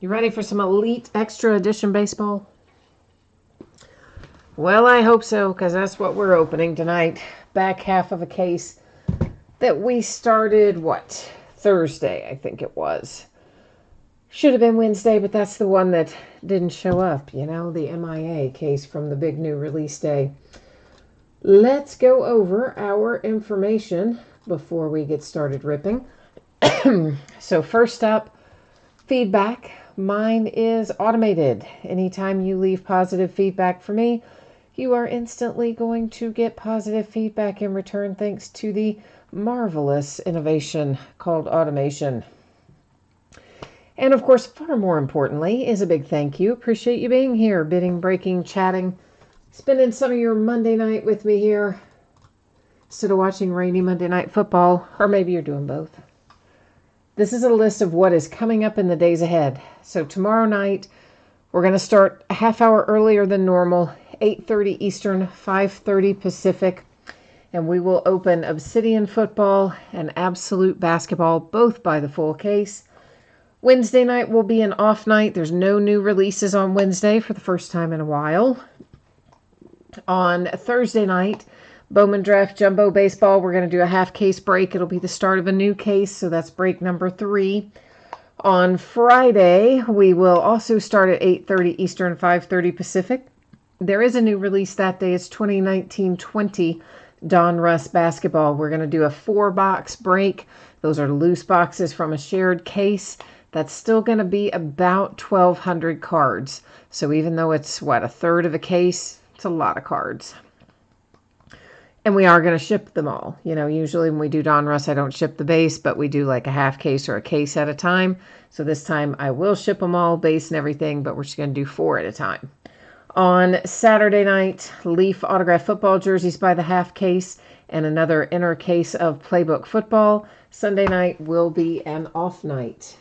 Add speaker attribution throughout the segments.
Speaker 1: You ready for some Elite Extra Edition baseball? Well, I hope so, because that's what we're opening tonight. Back half of a case that we started, Thursday, I think it was. Should have been Wednesday, but that's the one that didn't show up, the MIA case from the big new release day. Let's go over our information before we get started ripping. So first up, feedback. Mine is automated. Anytime you leave positive feedback for me, you are instantly going to get positive feedback in return thanks to the marvelous innovation called automation. And of course, far more importantly, is a big thank you. Appreciate you being here, bidding, breaking, chatting, spending some of your Monday night with me here instead of watching rainy Monday Night Football, or maybe you're doing both. This is a list of what is coming up in the days ahead. So tomorrow night, we're going to start a half hour earlier than normal, 8:30 Eastern, 5:30 Pacific, and we will open Obsidian Football and Absolute Basketball, both by the full case. Wednesday night will be an off night. There's no new releases on Wednesday for the first time in a while. On Thursday night, Bowman Draft Jumbo Baseball, we're going to do a half case break. It'll be the start of a new case, so that's break number 3. On Friday, we will also start at 8:30 Eastern, 5:30 Pacific. There is a new release that day. It's 2019-20 Donruss Basketball. We're going to do a 4-box break. Those are loose boxes from a shared case. That's still going to be about 1,200 cards. So even though it's, a third of a case, it's a lot of cards. And we are going to ship them all. Usually when we do Donruss, I don't ship the base, but we do like a half case or a case at a time. So this time I will ship them all, base and everything, but we're just going to do 4 at a time. On Saturday night, Leaf autograph football jerseys by the half case and another inner case of playbook football. Sunday night will be an off night.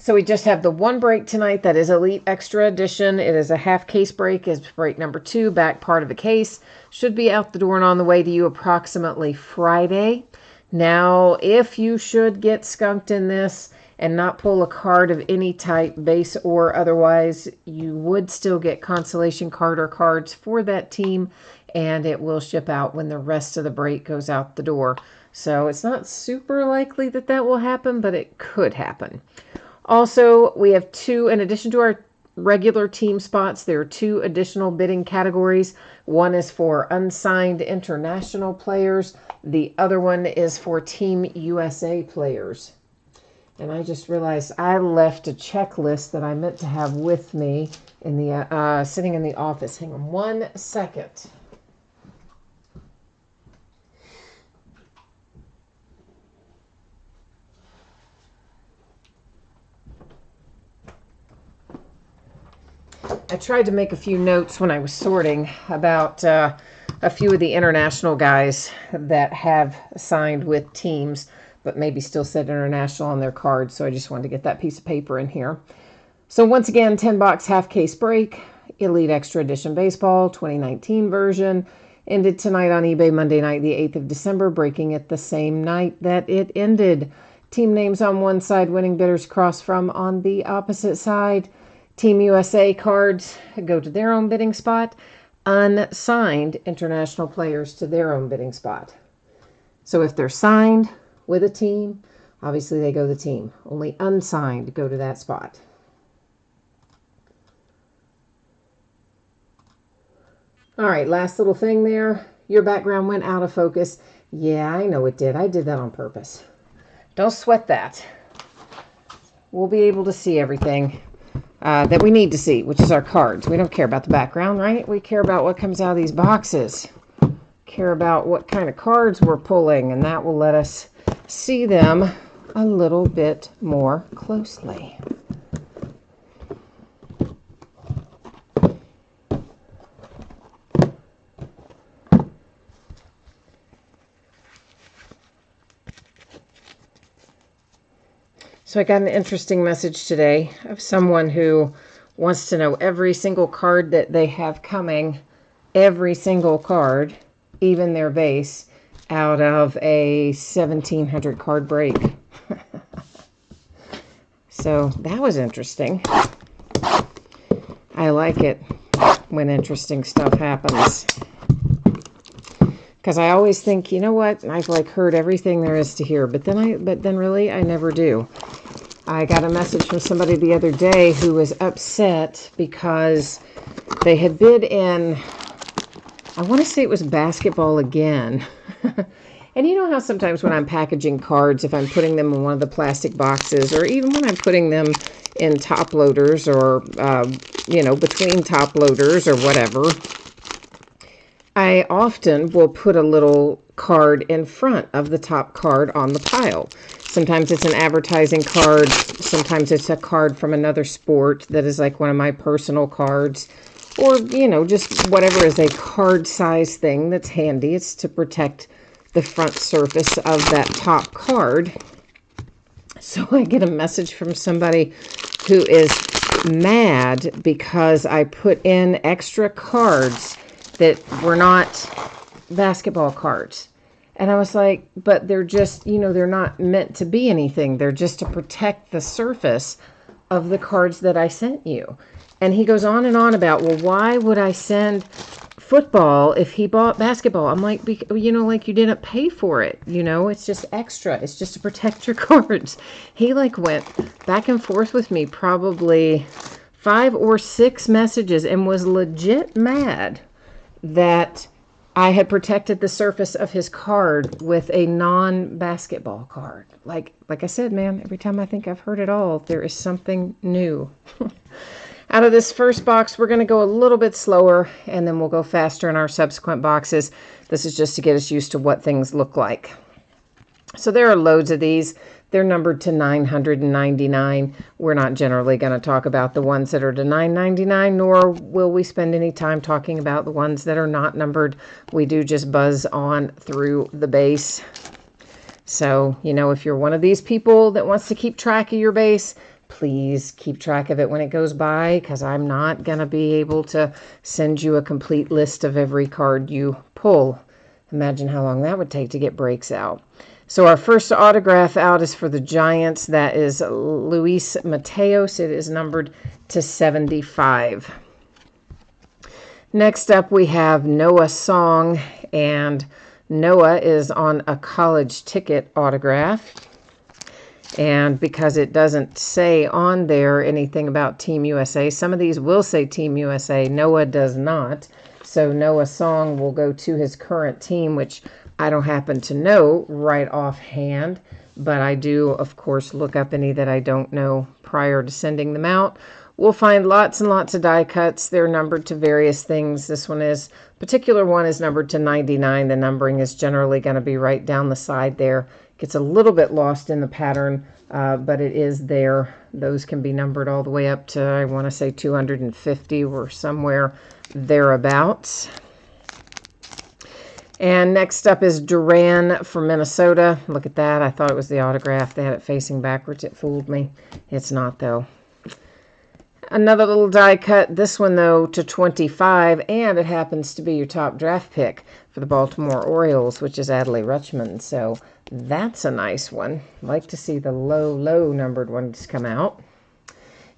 Speaker 1: So we just have the one break tonight. That is Elite Extra Edition. It is a half case break. It's break number 2, back part of the case. Should be out the door and on the way to you approximately Friday. Now, if you should get skunked in this and not pull a card of any type, base or otherwise, you would still get consolation card or cards for that team, and it will ship out when the rest of the break goes out the door. So it's not super likely that that will happen, but it could happen. Also, we have 2, in addition to our regular team spots, there are 2 additional bidding categories. One is for unsigned international players. The other one is for Team USA players. And I just realized I left a checklist that I meant to have with me in the sitting in the office. Hang on 1 second. I tried to make a few notes when I was sorting about a few of the international guys that have signed with teams, but maybe still said international on their cards, so I just wanted to get that piece of paper in here. So once again, 10-box half case break, Elite Extra Edition Baseball, 2019 version, ended tonight on eBay Monday night, the 8th of December, breaking it the same night that it ended. Team names on one side, winning bidders cross from on the opposite side. Team USA cards go to their own bidding spot. Unsigned international players to their own bidding spot. So if they're signed with a team, obviously they go to the team. Only unsigned go to that spot. All right, last little thing there. Your background went out of focus. Yeah, I know it did. I did that on purpose. Don't sweat that. We'll be able to see everything that we need to see, which is our cards. We don't care about the background, right? We care about what comes out of these boxes. Care about what kind of cards we're pulling, and that will let us see them a little bit more closely. So I got an interesting message today of someone who wants to know every single card that they have coming, every single card, even their base, out of a 1,700 card break. So that was interesting. I like it when interesting stuff happens. Because I always think, you know what, I've like heard everything there is to hear, but then really I never do. I got a message from somebody the other day who was upset because they had bid in, I want to say it was basketball again. And you know how sometimes when I'm packaging cards, if I'm putting them in one of the plastic boxes, or even when I'm putting them in top loaders or, between top loaders or whatever, I often will put a little card in front of the top card on the pile. Sometimes it's an advertising card. Sometimes it's a card from another sport that is like one of my personal cards. Or, just whatever is a card size thing that's handy. It's to protect the front surface of that top card. So I get a message from somebody who is mad because I put in extra cards that were not basketball cards. And I was like, but they're just, they're not meant to be anything. They're just to protect the surface of the cards that I sent you. And he goes on and on about, well, why would I send football if he bought basketball? I'm like, like you didn't pay for it. It's just extra. It's just to protect your cards. He went back and forth with me probably 5 or 6 messages and was legit mad that I had protected the surface of his card with a non-basketball card. Like I said, man, every time I think I've heard it all, there is something new. Out of this first box, we're going to go a little bit slower, and then we'll go faster in our subsequent boxes. This is just to get us used to what things look like. So there are loads of these. They're numbered to 999. We're not generally going to talk about the ones that are to 999, nor will we spend any time talking about the ones that are not numbered. We do just buzz on through the base. So, if you're one of these people that wants to keep track of your base, please keep track of it when it goes by, because I'm not going to be able to send you a complete list of every card you pull. Imagine how long that would take to get breaks out. So our first autograph out is for the Giants. That is Luis Mateos. It is numbered to 75. Next up, we have Noah Song, and Noah is on a college ticket autograph. And because it doesn't say on there anything about Team USA, some of these will say Team USA. Noah does not. So Noah Song will go to his current team, which I don't happen to know right offhand. But I do, of course, look up any that I don't know prior to sending them out. We'll find lots and lots of die cuts. They're numbered to various things. This particular one is numbered to 99. The numbering is generally going to be right down the side there. Gets a little bit lost in the pattern, but it is there. Those can be numbered all the way up to, I want to say 250 or somewhere thereabouts. And next up is Duran from Minnesota. Look at that. I thought it was the autograph. They had it facing backwards. It fooled me. It's not, though. Another little die cut. This one, though, to 25, and it happens to be your top draft pick for the Baltimore Orioles, which is Adley Rutschman. So that's a nice one. Like to see the low numbered ones come out.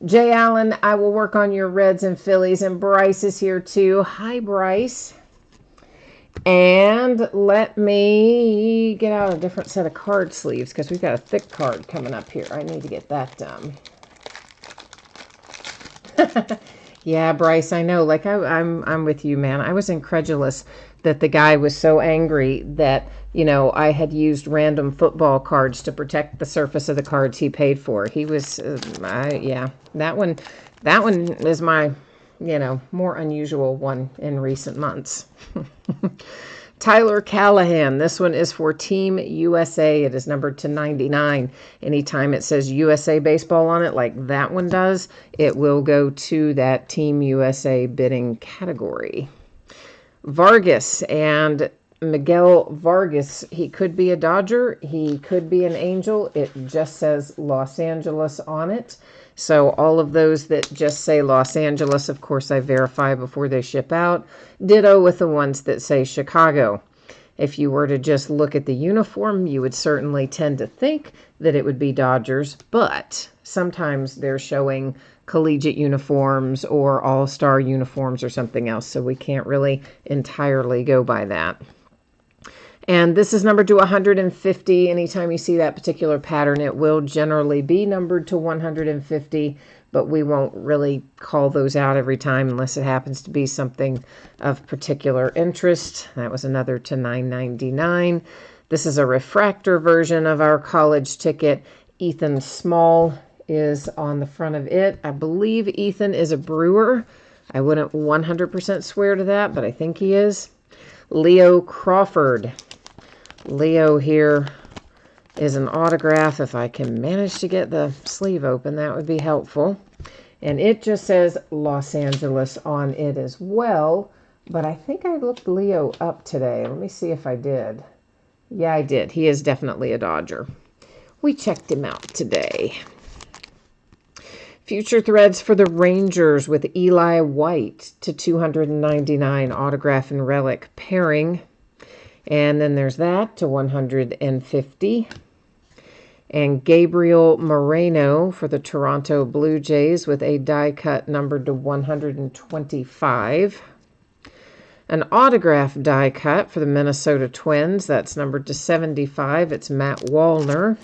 Speaker 1: Jay Allen, I will work on your Reds and Phillies, and Bryce is here too. Hi, Bryce. And let me get out a different set of card sleeves because we've got a thick card coming up here. I need to get that done. Yeah, Bryce, I know. I'm with you, man. I was incredulous that the guy was so angry that, I had used random football cards to protect the surface of the cards he paid for. He was, yeah, that one is my, more unusual one in recent months. Tyler Callahan. This one is for Team USA. It is numbered to 99. Anytime it says USA Baseball on it, like that one does, it will go to that Team USA bidding category. Vargas and Miguel Vargas. He could be a Dodger. He could be an Angel. It just says Los Angeles on it. So all of those that just say Los Angeles, of course, I verify before they ship out. Ditto with the ones that say Chicago. If you were to just look at the uniform, you would certainly tend to think that it would be Dodgers, but sometimes they're showing collegiate uniforms or all-star uniforms or something else, so we can't really entirely go by that. And this is numbered to 150. Anytime you see that particular pattern, it will generally be numbered to 150, but we won't really call those out every time unless it happens to be something of particular interest. That was another to $9.99. This is a refractor version of our college ticket. Ethan Small is on the front of it. I believe Ethan is a Brewer. I wouldn't 100% swear to that, but I think he is. Leo Crawford. Leo here is an autograph. If I can manage to get the sleeve open, that would be helpful. And it just says Los Angeles on it as well. But I think I looked Leo up today. Let me see if I did. Yeah, I did. He is definitely a Dodger. We checked him out today. Future threads for the Rangers with Eli White to $299 autograph and relic pairing. And then there's that to $150. And Gabriel Moreno for the Toronto Blue Jays with a die cut numbered to $125. An autograph die cut for the Minnesota Twins. That's numbered to $75. It's Matt Wallner.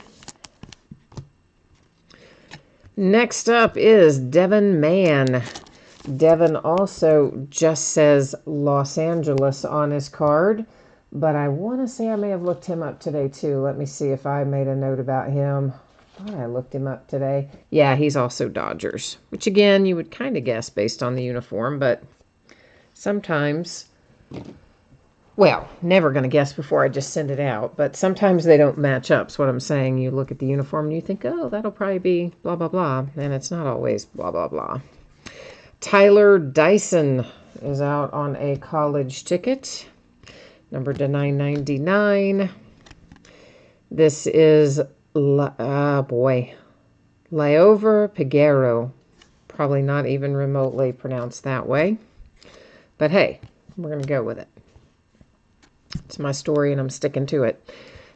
Speaker 1: Next up is Devin Mann. Devin also just says Los Angeles on his card, but I want to say I may have looked him up today too. Let me see if I made a note about him. I thought I looked him up today. Yeah, he's also Dodgers, which again, you would kind of guess based on the uniform, but sometimes, well, never going to guess before I just send it out, but sometimes they don't match up. So what I'm saying, you look at the uniform and you think, oh, that'll probably be blah, blah, blah, and it's not always blah, blah, blah. Tyler Dyson is out on a college ticket, numbered to $9.99. This is, Liover Peguero. Probably not even remotely pronounced that way. But hey, we're going to go with it. It's my story, and I'm sticking to it.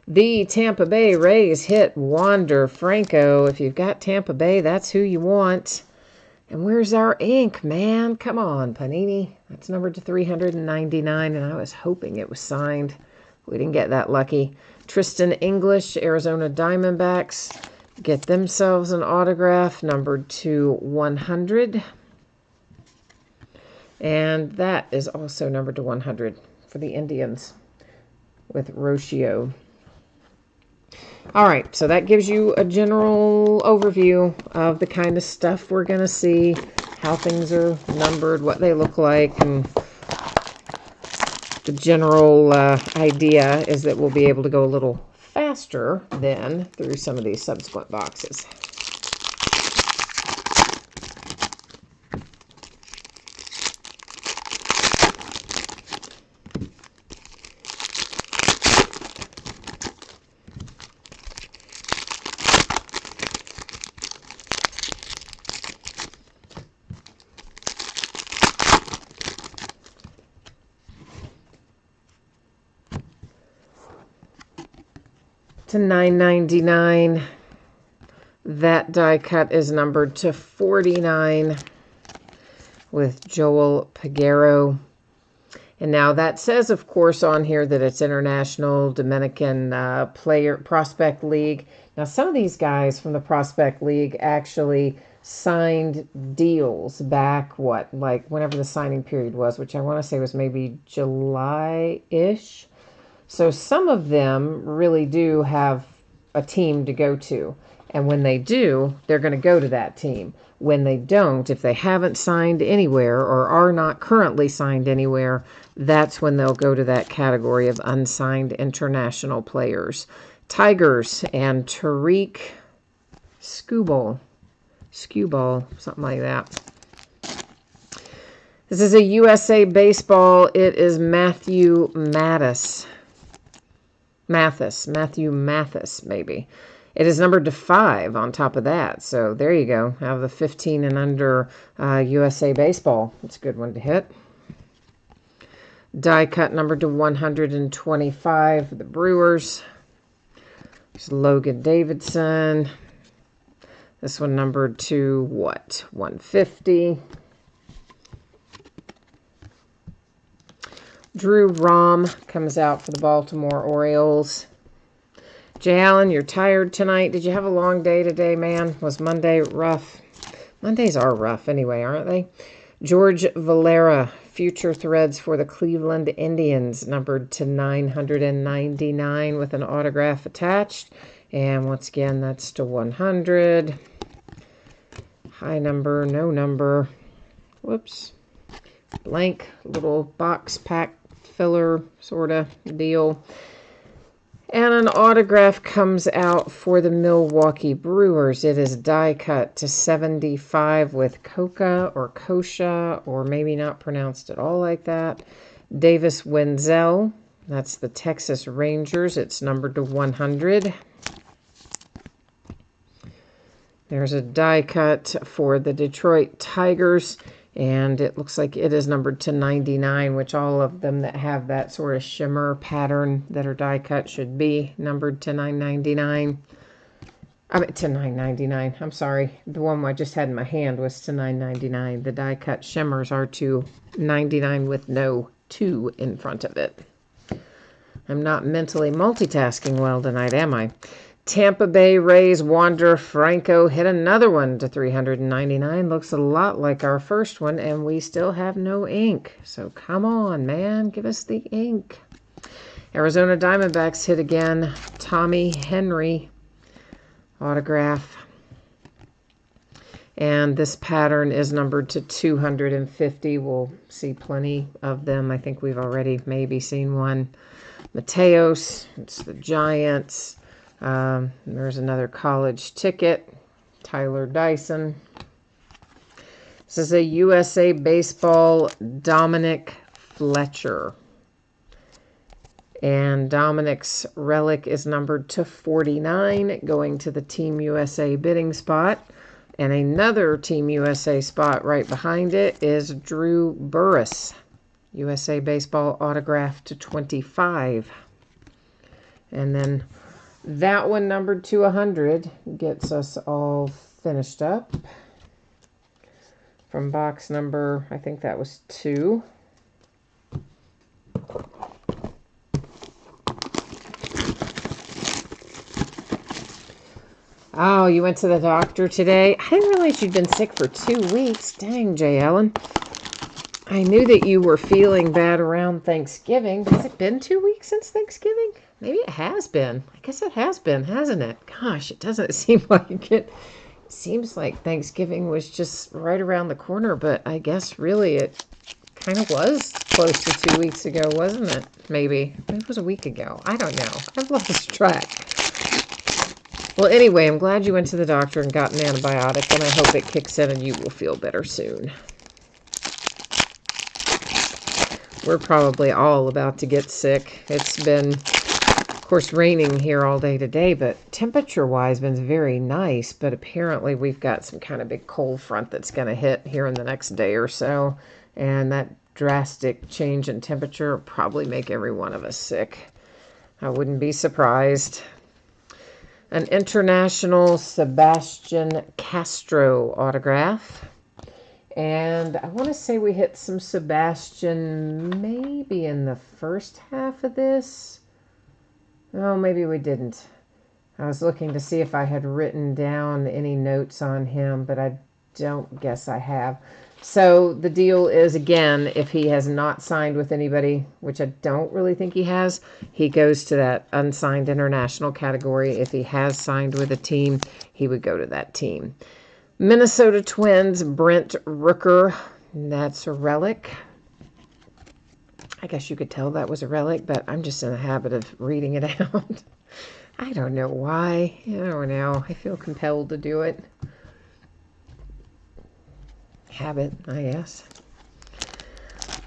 Speaker 1: The Tampa Bay Rays hit Wander Franco. If you've got Tampa Bay, that's who you want. And where's our ink, man? Come on, Panini. That's numbered to $399, and I was hoping it was signed. We didn't get that lucky. Tristan English, Arizona Diamondbacks, get themselves an autograph numbered to 100. And that is also numbered to 100 for the Indians with Rocio. All right, so that gives you a general overview of the kind of stuff we're going to see, how things are numbered, what they look like, and the general idea is that we'll be able to go a little faster then through some of these subsequent boxes. To $9.99. That die cut is numbered to 49 with Joel Peguero. And now that says, of course, on here that it's International Dominican Player Prospect League. Now, some of these guys from the Prospect League actually signed deals back, like whenever the signing period was, which I want to say was maybe July-ish. So some of them really do have a team to go to. And when they do, they're going to go to that team. When they don't, if they haven't signed anywhere or are not currently signed anywhere, that's when they'll go to that category of unsigned international players. Tigers and Tariq Skubal, something like that. This is a USA Baseball. It is Matthew Mathis, maybe. It is numbered to 5 on top of that. So there you go. Have the 15 and under USA Baseball. It's a good one to hit. Die cut numbered to 125 for the Brewers. There's Logan Davidson. This one numbered to what? 150. Drew Rom comes out for the Baltimore Orioles. Jay Allen, you're tired tonight. Did you have a long day today, man? Was Monday rough? Mondays are rough anyway, aren't they? George Valera, future threads for the Cleveland Indians, numbered to 999 with an autograph attached. And once again, that's to 100. High number, no number. Whoops. Blank little box pack filler sort of deal. And an autograph comes out for the Milwaukee Brewers. It is die cut to 75 with Coca or Kosha, or maybe not pronounced at all like that. Davis Wenzel, that's the Texas Rangers. It's numbered to 100. There's a die cut for the Detroit Tigers. And it looks like it is numbered to 99, which all of them that have that sort of shimmer pattern that are die cut should be numbered to 999. I mean, to 999. I'm sorry. The one I just had in my hand was to 999. The die cut shimmers are to 99 with no 2 in front of it. I'm not mentally multitasking well tonight, am I? Tampa Bay Rays Wander Franco hit another one to 399. Looks a lot like our first one, and we still have no ink. So come on, man. Give us the ink. Arizona Diamondbacks hit again. Tommy Henry autograph. And this pattern is numbered to 250. We'll see plenty of them. I think we've already maybe seen one. Mateos, it's the Giants. There's another college ticket. Tyler Dyson. This is a USA Baseball Dominic Fletcher. And Dominic's relic is numbered to 49, going to the Team USA bidding spot. And another Team USA spot right behind it is Drew Burress. USA Baseball autograph to 25. And then that one numbered to 100 gets us all finished up. From box number, I think that was 2. Oh, you went to the doctor today? I didn't realize you'd been sick for 2 weeks. Dang, Jay Ellen. I knew that you were feeling bad around Thanksgiving. Has it been 2 weeks since Thanksgiving? Maybe it has been. I guess it has been, hasn't it? Gosh, it doesn't seem like it. It seems like Thanksgiving was just right around the corner, but I guess really it kind of was close to 2 weeks ago, wasn't it? Maybe. It was a week ago. I don't know. I've lost track. Well, anyway, I'm glad you went to the doctor and got an antibiotic, and I hope it kicks in and you will feel better soon. We're probably all about to get sick. It's been, of course, raining here all day today, but temperature-wise, been very nice. But apparently we've got some kind of big cold front that's going to hit here in the next day or so. And that drastic change in temperature will probably make every one of us sick. I wouldn't be surprised. An International Sebastian Castro autograph. And I want to say we hit some Sebastian maybe in the first half of this. Oh, maybe we didn't. I was looking to see if I had written down any notes on him, but I don't guess I have. So the deal is, again, if he has not signed with anybody, which I don't really think he has, he goes to that unsigned international category. If he has signed with a team, he would go to that team. Minnesota Twins, Brent Rooker. That's a relic. I guess you could tell that was a relic, but I'm just in the habit of reading it out. I don't know why. I don't know. I feel compelled to do it. Habit, I guess.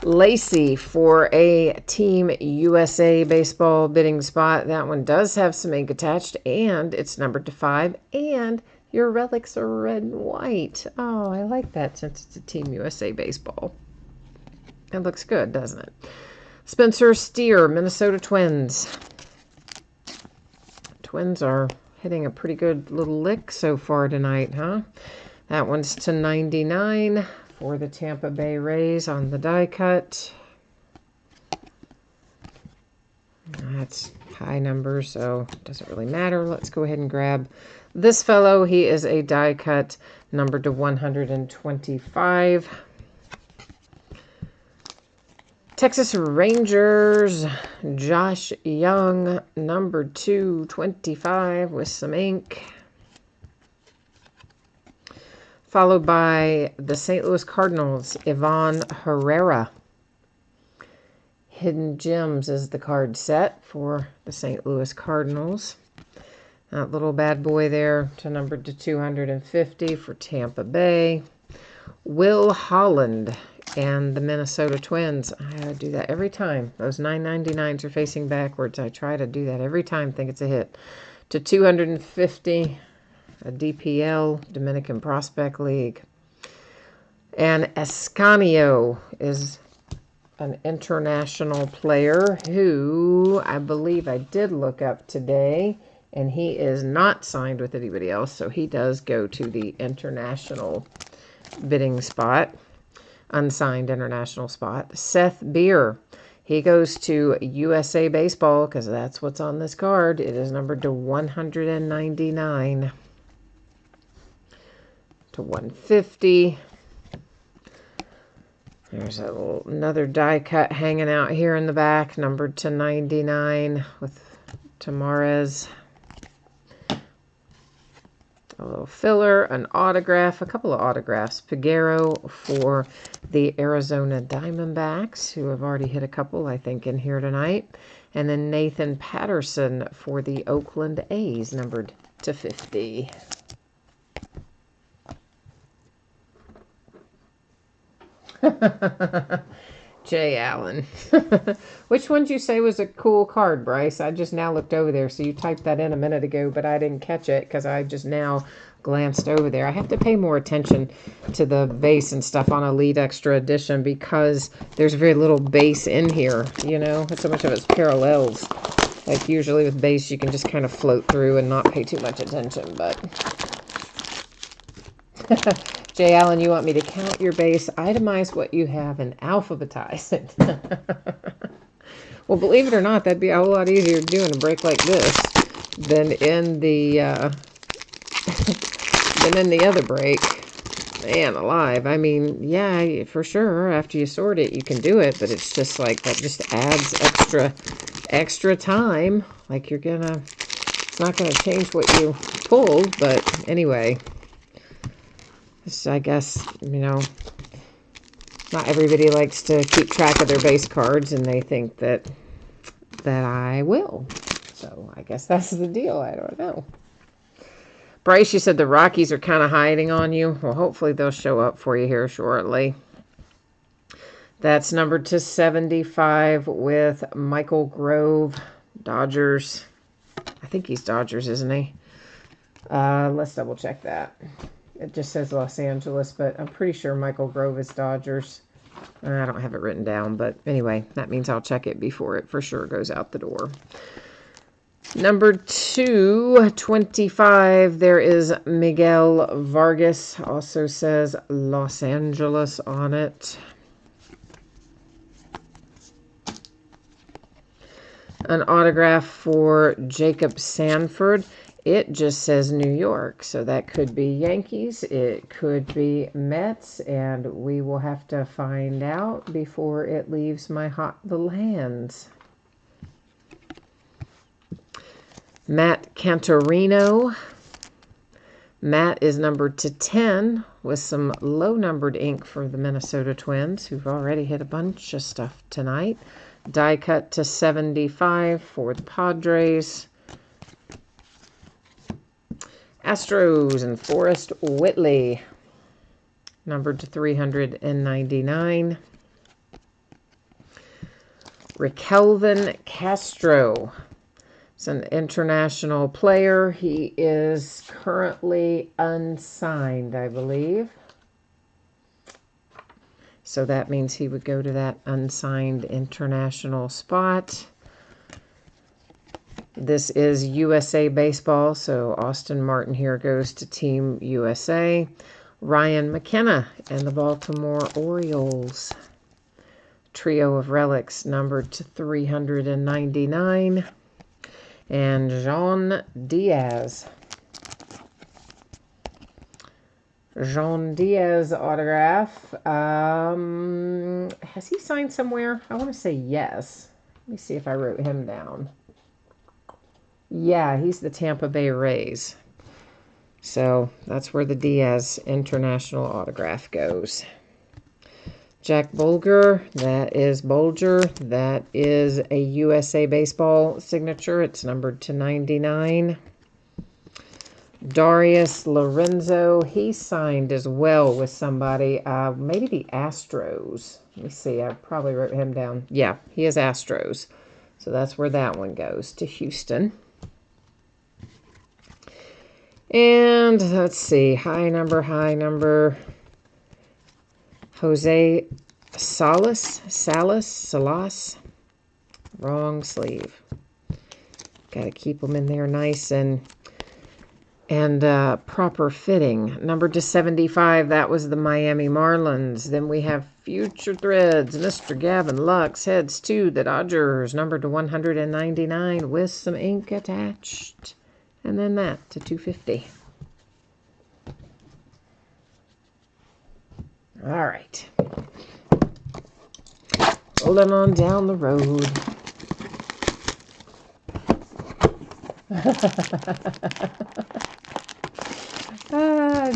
Speaker 1: Lacey for a Team USA baseball bidding spot. That one does have some ink attached, and it's numbered to 5, and your relics are red and white. Oh, I like that since it's a Team USA baseball. It looks good, doesn't it? Spencer Steer, Minnesota Twins. Twins are hitting a pretty good little lick so far tonight, huh? That one's to 99 for the Tampa Bay Rays on the die cut. That's high number, so it doesn't really matter. Let's go ahead and grab this fellow. He is a die cut numbered to 125. Texas Rangers, Josh Young, number 225 with some ink. Followed by the St. Louis Cardinals, Ivan Herrera. Hidden Gems is the card set for the St. Louis Cardinals. That little bad boy there to numbered to 250 for Tampa Bay. Will Holland and the Minnesota Twins. I do that every time. Those 9.99s are facing backwards. I try to do that every time. Think it's a hit. To 250, a DPL, Dominican Prospect League. And Escanio is an international player who I believe I did look up today, and he is not signed with anybody else, so he does go to the international bidding spot, unsigned international spot. Seth Beer, he goes to USA Baseball because that's what's on this card. It is numbered to 199 to 150. There's another die cut hanging out here in the back, numbered to 99 with Tamarez. A little filler, an autograph, a couple of autographs. Peguero for the Arizona Diamondbacks, who have already hit a couple, I think, in here tonight. And then Nathan Patterson for the Oakland A's, numbered to 50. Jay Allen. Which one did you say was a cool card, Bryce? I just now looked over there. So you typed that in a minute ago, but I didn't catch it because I just now glanced over there. I have to pay more attention to the base and stuff on Elite Extra Edition because there's very little base in here, you know? So much of it's parallels. Like usually with base, you can just kind of float through and not pay too much attention, but... Jay Allen, you want me to count your base, itemize what you have, and alphabetize it. Well, believe it or not, that'd be a whole lot easier to do in a break like this than in the other break. Man alive. I mean, yeah, for sure, after you sort it, you can do it, but it's just like, that just adds extra time. Like it's not gonna change what you pulled, but anyway. So I guess, you know, not everybody likes to keep track of their base cards, and they think that I will. So I guess that's the deal. I don't know. Bryce, you said the Rockies are kind of hiding on you. Well, hopefully they'll show up for you here shortly. That's numbered to 75 with Michael Grove, Dodgers. I think he's Dodgers, isn't he? Let's double check that. It just says Los Angeles, but I'm pretty sure Michael Grove is Dodgers. I don't have it written down, but anyway, that means I'll check it before it for sure goes out the door. Number 225, there is Miguel Vargas. Also says Los Angeles on it. An autograph for Jacob Sanford. It just says New York, so that could be Yankees, it could be Mets, and we will have to find out before it leaves my hot little hands. Matt Cantorino. Matt is numbered to 10 with some low-numbered ink for the Minnesota Twins, who've already hit a bunch of stuff tonight. Die cut to 75 for the Padres. Astros and Forrest Whitley, numbered to 399. Raquelvin Castro is an international player. He is currently unsigned, I believe. So that means he would go to that unsigned international spot. This is USA Baseball, so Austin Martin here goes to Team USA. Ryan McKenna and the Baltimore Orioles. Trio of relics numbered to 399. And Jean Diaz. Jean Diaz autograph. Has he signed somewhere? I want to say yes. Let me see if I wrote him down. Yeah, he's the Tampa Bay Rays. So that's where the Diaz International autograph goes. Jack Bulger, that is Bulger. That is a USA Baseball signature. It's numbered to 99. Darius Lorenzo, he signed as well with somebody, maybe the Astros. Let me see, I probably wrote him down. Yeah, he is Astros. So that's where that one goes, to Houston. And let's see, high number. Jose Salas. Wrong sleeve. Got to keep them in there nice and proper fitting. Number to 75, that was the Miami Marlins. Then we have Future Threads, Mr. Gavin Lux, heads to the Dodgers, number to 199 with some ink attached. And then that to 250. All right. Rolling on down the road.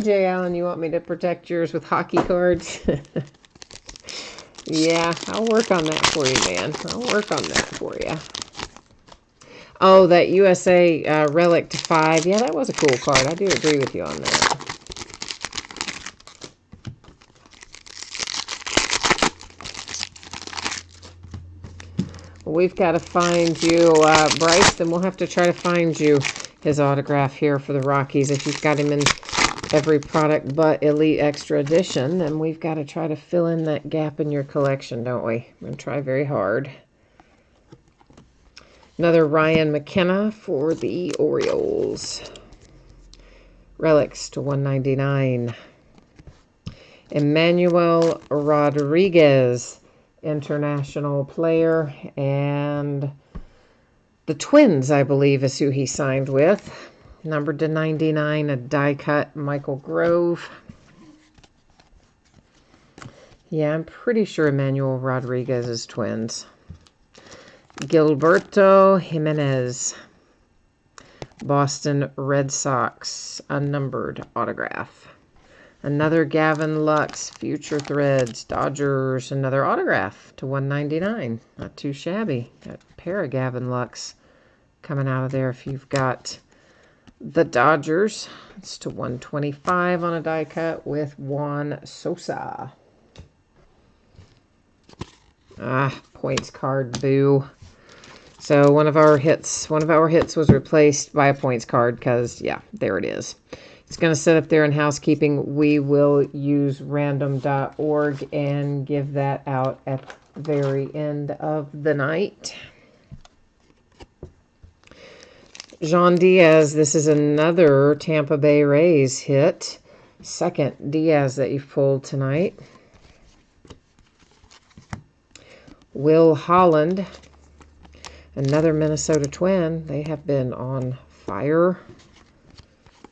Speaker 1: Jay Allen, you want me to protect yours with hockey cards? Yeah, I'll work on that for you, man. I'll work on that for you. Oh, that USA Relic to 5. Yeah, that was a cool card. I do agree with you on that. Well, we've got to find you, Bryce, then we'll have to try to find you his autograph here for the Rockies. If you've got him in every product but Elite Extra Edition, then we've got to try to fill in that gap in your collection, don't we? I'm going to try very hard. Another Ryan McKenna for the Orioles. Relics to 199. Emmanuel Rodriguez, international player, and the Twins, I believe, is who he signed with. Numbered to 99, a die cut Michael Grove. Yeah, I'm pretty sure Emmanuel Rodriguez is Twins. Gilberto Jimenez, Boston Red Sox, unnumbered autograph. Another Gavin Lux, Future Threads, Dodgers, another autograph to 199. Not too shabby. Got a pair of Gavin Lux coming out of there if you've got the Dodgers. It's to 125 on a die cut with Juan Sosa. Points card, boo. So one of our hits was replaced by a points card because, yeah, there it is. It's going to sit up there in housekeeping. We will use random.org and give that out at the very end of the night. Jean Diaz, this is another Tampa Bay Rays hit. Second Diaz that you've pulled tonight. Will Holland, another Minnesota Twin. They have been on fire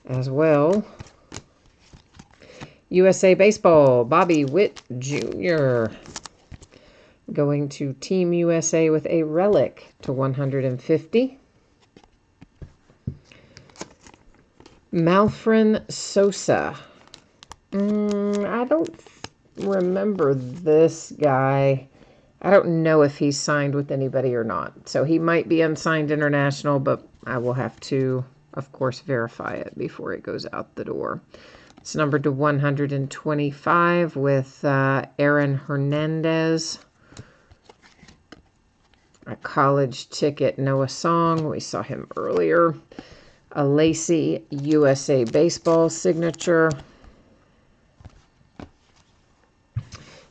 Speaker 1: as well. USA Baseball, Bobby Witt Jr. going to Team USA with a relic to 150. Malfrin Sosa. I don't remember this guy. I don't know if he's signed with anybody or not. So he might be unsigned international, but I will have to, of course, verify it before it goes out the door. It's numbered to 125 with Aaron Hernandez. A college ticket, Noah Song. We saw him earlier. A Lacey USA Baseball signature.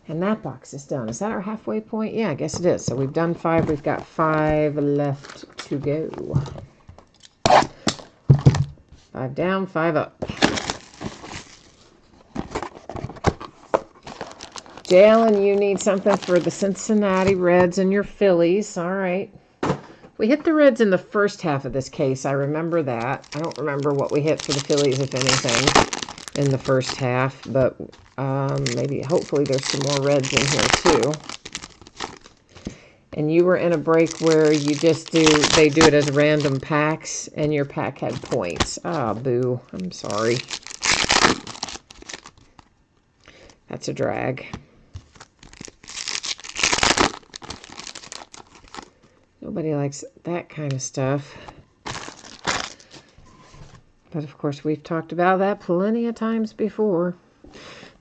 Speaker 1: And that box is done. Is that our halfway point? Yeah, I guess it is. So we've done 5. We've got 5 left to go. 5 down, 5 up. Jalen, you need something for the Cincinnati Reds and your Phillies. All right. We hit the Reds in the first half of this case. I remember that. I don't remember what we hit for the Phillies, if anything, in the first half. But maybe, hopefully, there's some more Reds in here, too. And you were in a break where you just they do it as random packs, and your pack had points. Ah, boo. I'm sorry. That's a drag. Nobody likes that kind of stuff. But, of course, we've talked about that plenty of times before.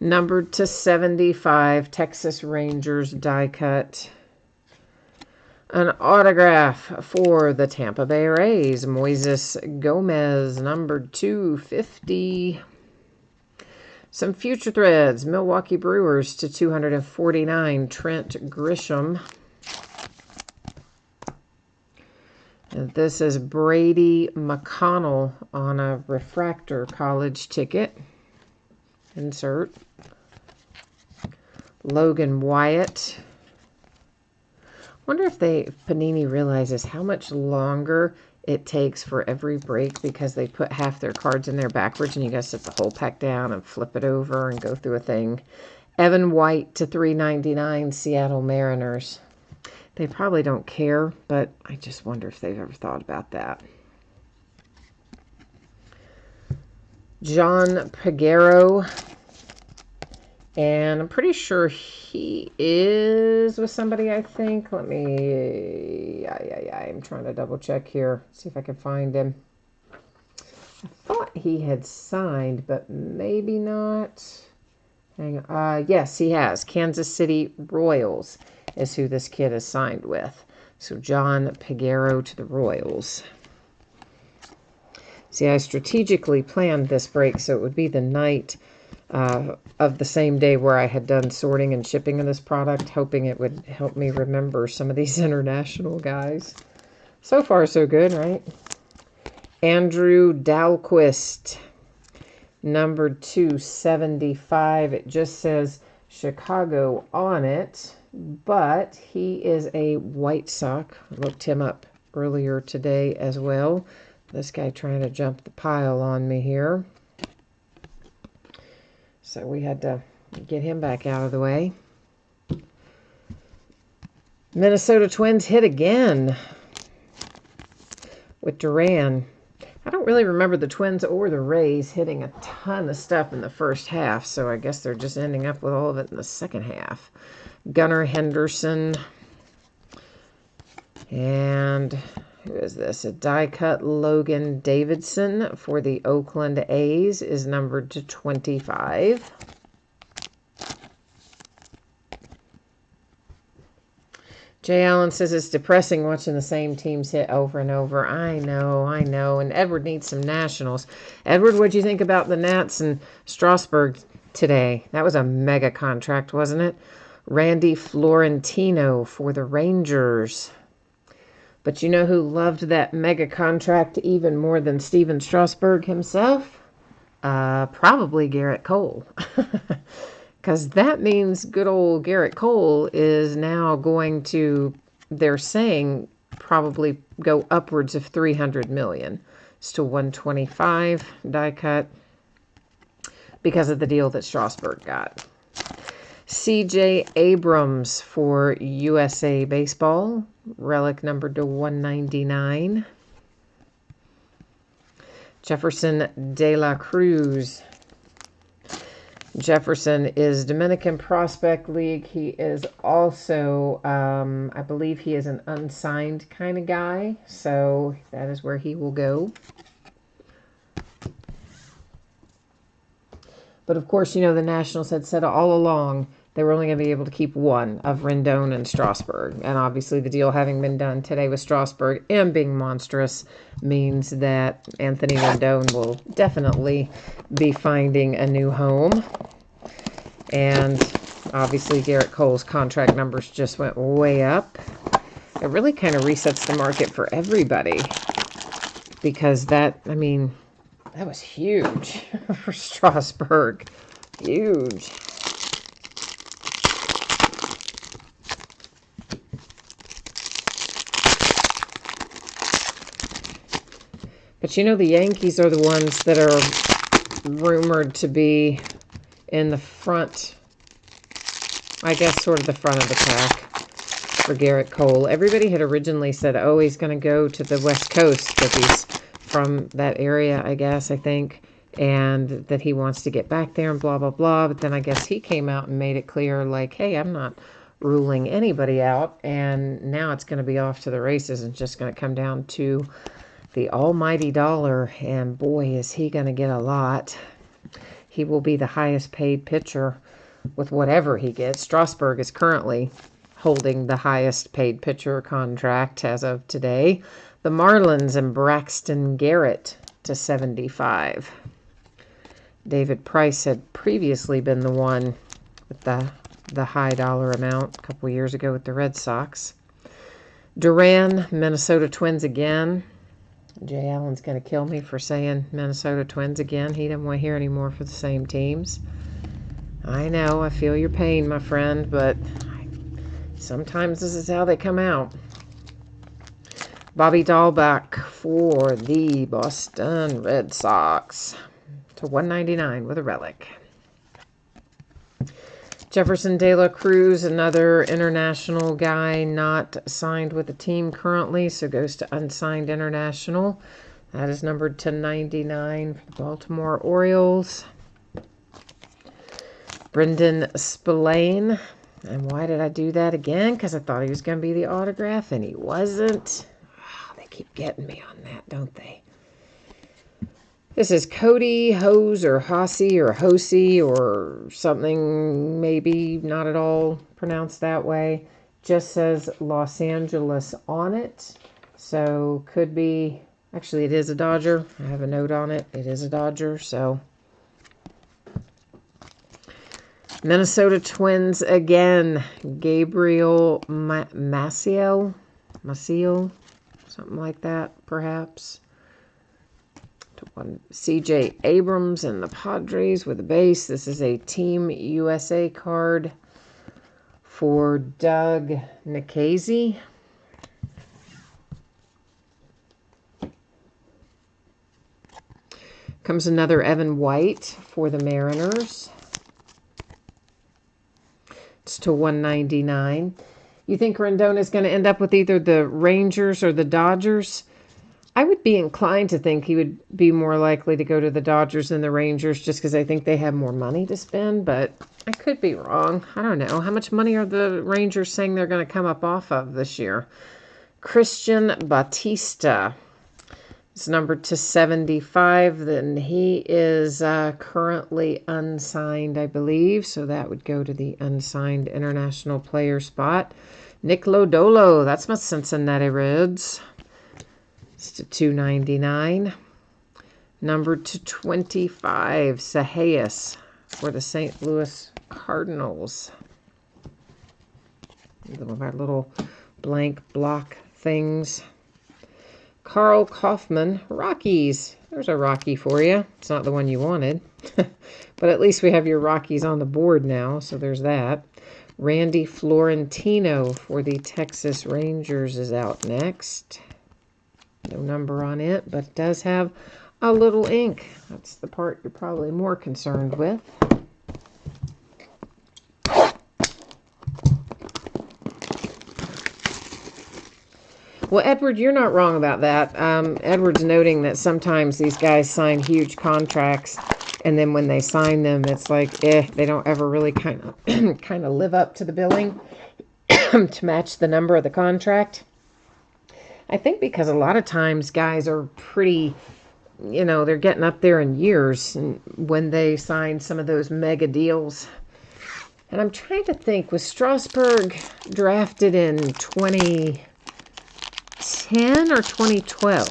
Speaker 1: Numbered to 75, Texas Rangers die cut. An autograph for the Tampa Bay Rays, Moises Gomez, numbered 250. Some future threads, Milwaukee Brewers to 249, Trent Grisham. And this is Brady McConnell on a refractor college ticket. Insert. Logan Wyatt. Wonder if Panini realizes how much longer it takes for every break because they put half their cards in there backwards and you guys set the whole pack down and flip it over and go through a thing. Evan White to 399, Seattle Mariners. They probably don't care, but I just wonder if they've ever thought about that. John Peguero. And I'm pretty sure he is with somebody, I think. Let me... I'm trying to double check here. See if I can find him. I thought he had signed, but maybe not. Hang on. Yes, he has. Kansas City Royals is who this kid is signed with. So John Peguero to the Royals. See, I strategically planned this break so it would be the night of the same day where I had done sorting and shipping of this product, hoping it would help me remember some of these international guys. So far, so good, right? Andrew Dalquist, number 275. It just says Chicago on it, but he is a White Sox. I looked him up earlier today as well. This guy trying to jump the pile on me here. So we had to get him back out of the way. Minnesota Twins hit again with Duran. I don't really remember the Twins or the Rays hitting a ton of stuff in the first half, so I guess they're just ending up with all of it in the second half. Gunnar Henderson. And who is this? A die-cut Logan Davidson for the Oakland A's is numbered to 25. Jay Allen says it's depressing watching the same teams hit over and over. I know. And Edward needs some nationals. Edward, what'd you think about the Nats and Strasburg today? That was a mega contract, wasn't it? Randy Florentino for the Rangers. But you know who loved that mega contract even more than Steven Strasburg himself? Probably Garrett Cole. Because that means good old Garrett Cole is now going to, they're saying, probably go upwards of $300 million. It's to 125 die cut because of the deal that Strasburg got. C.J. Abrams for USA Baseball. Relic numbered to 199. Jefferson De La Cruz. Jefferson is Dominican Prospect League. He is also, I believe he is an unsigned kind of guy. So that is where he will go. But of course, you know, the Nationals had said all along they were only going to be able to keep one of Rendon and Strasburg. And obviously the deal having been done today with Strasburg and being monstrous means that Anthony Rendon will definitely be finding a new home. And Obviously, Garrett Cole's contract numbers just went way up. It really kind of resets the market for everybody because that was huge for Strasburg. Huge. But you know, the Yankees are the ones that are rumored to be in the front, I guess sort of the front of the pack for Garrett Cole. Everybody had originally said, oh, he's going to go to the West Coast because he's from that area, I guess, I think, and that he wants to get back there and blah, blah, blah. But then I guess he came out and made it clear, like, hey, I'm not ruling anybody out, and now it's going to be off to the races and just going to come down to the almighty dollar, and boy, is he going to get a lot. He will be the highest paid pitcher with whatever he gets. Strasburg is currently holding the highest paid pitcher contract as of today. The Marlins and Braxton Garrett to 75. David Price had previously been the one with the high dollar amount a couple years ago with the Red Sox. Duran, Minnesota Twins again. Jay Allen's going to kill me for saying Minnesota Twins again. He didn't want to hear any more for the same teams. I know, I feel your pain, my friend, but sometimes this is how they come out. Bobby Dahlbeck for the Boston Red Sox to 199 with a relic. Jefferson De La Cruz, another international guy not signed with the team currently, so goes to unsigned international. That is numbered to 99 for the Baltimore Orioles. Brendan Spillane. And why did I do that again? Because I thought he was going to be the autograph, and he wasn't. Oh, they keep getting me on that, don't they? This is Cody Hose or Hossie or Hosey or something, maybe not at all pronounced that way. Just says Los Angeles on it. So could be, actually it is a Dodger. I have a note on it. It is a Dodger, so. Minnesota Twins again. Gabriel Maciel, something like that, perhaps. CJ Abrams and the Padres with a base. This is a Team USA card for Doug Nikhazy. Comes another Evan White for the Mariners. It's to 199. You think Rendon is going to end up with either the Rangers or the Dodgers? I would be inclined to think he would be more likely to go to the Dodgers than the Rangers just because I think they have more money to spend, but I could be wrong. I don't know. How much money are the Rangers saying they're going to come up off of this year? Christian Bautista is numbered to 75. Then he is currently unsigned, I believe, so that would go to the unsigned international player spot. Nick Lodolo, that's my Cincinnati Reds. To 299. Numbered to 25, Sahajas for the St. Louis Cardinals. Our little blank block things. Carl Kaufman, Rockies. There's a Rocky for you. It's not the one you wanted. But at least we have your Rockies on the board now, so there's that. Randy Florentino for the Texas Rangers is out next. No number on it, but it does have a little ink. That's the part you're probably more concerned with. Well, Edward, you're not wrong about that. Edward's noting that sometimes these guys sign huge contracts, and then when they sign them, it's like, they don't ever really kind of live up to the billing to match the number of the contract. I think because a lot of times guys are pretty, they're getting up there in years when they sign some of those mega deals. And I'm trying to think, was Strasburg drafted in 2010 or 2012?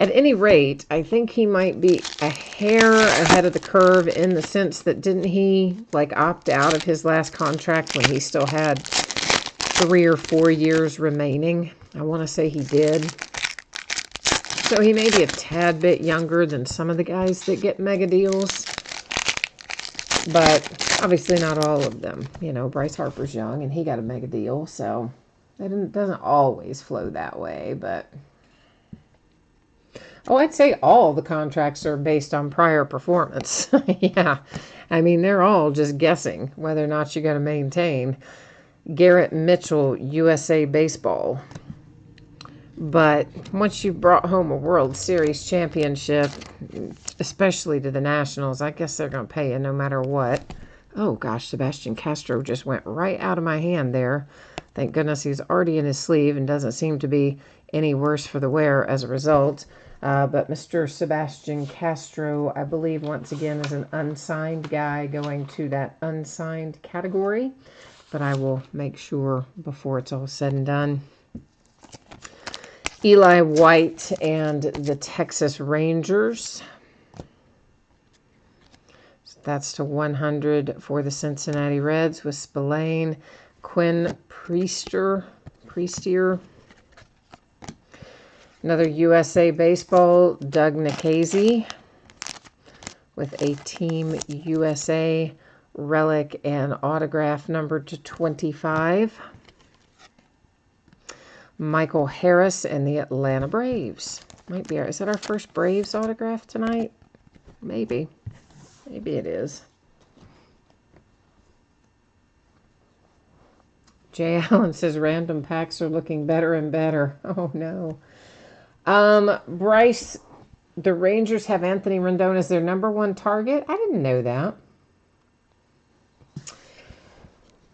Speaker 1: At any rate, I think he might be a hair ahead of the curve in the sense that didn't he like opt out of his last contract when he still had 3 or 4 years remaining? I want to say he did. So he may be a tad bit younger than some of the guys that get mega deals. But obviously not all of them. You know, Bryce Harper's young and he got a mega deal. So it doesn't always flow that way. But, oh, I'd say all the contracts are based on prior performance. Yeah. I mean, they're all just guessing whether or not you're going to maintain. Garrett Mitchell, USA Baseball. But once you've brought home a World Series championship, especially to the Nationals, I guess they're going to pay you no matter what. Oh, gosh, Sebastian Castro just went right out of my hand there. Thank goodness he's already in his sleeve and doesn't seem to be any worse for the wear as a result. But Mr. Sebastian Castro, I believe, once again, is an unsigned guy going to that unsigned category. But I will make sure before it's all said and done. Eli White and the Texas Rangers. So that's to 100 for the Cincinnati Reds with Spillane, Quinn Priester. Another USA Baseball, Doug Nikhazy with a Team USA relic and autograph numbered to 25. Michael Harris and the Atlanta Braves. Might be is that our first Braves autograph tonight? Maybe. Maybe it is. Jay Allen says random packs are looking better and better. Oh, no. Bryce, the Rangers have Anthony Rendon as their #1 target. I didn't know that.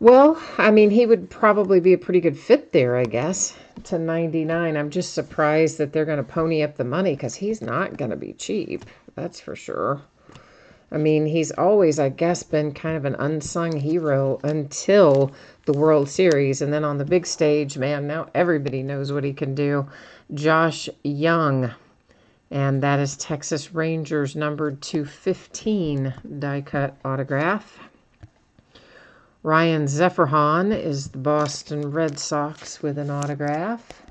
Speaker 1: Well, I mean, he would probably be a pretty good fit there, I guess, to 99. I'm just surprised that they're going to pony up the money because he's not going to be cheap. That's for sure. I mean, he's always, I guess, been kind of an unsung hero until the World Series. And then on the big stage, man, now everybody knows what he can do. Josh Young. And that is Texas Rangers numbered to 15 die-cut autograph. Ryan Zeferhan is the Boston Red Sox with an autograph.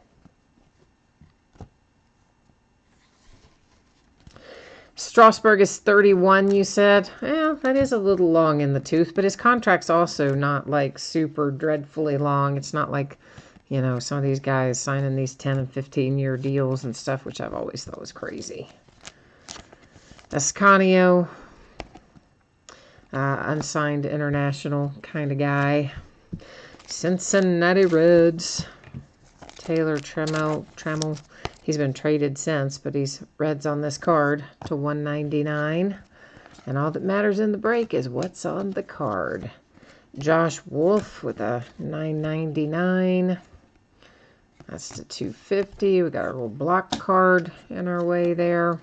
Speaker 1: Strasburg is 31, you said. Well, that is a little long in the tooth, but his contract's also not like super dreadfully long. It's not like, you know, some of these guys signing these 10 and 15-year deals and stuff, which I've always thought was crazy. Escanio, unsigned international kind of guy. Cincinnati Reds, Taylor Trammell. He's been traded since, but he's Reds on this card to 199. And all that matters in the break is what's on the card. Josh Wolf with a 999. That's to 250. We got our little block card in our way there.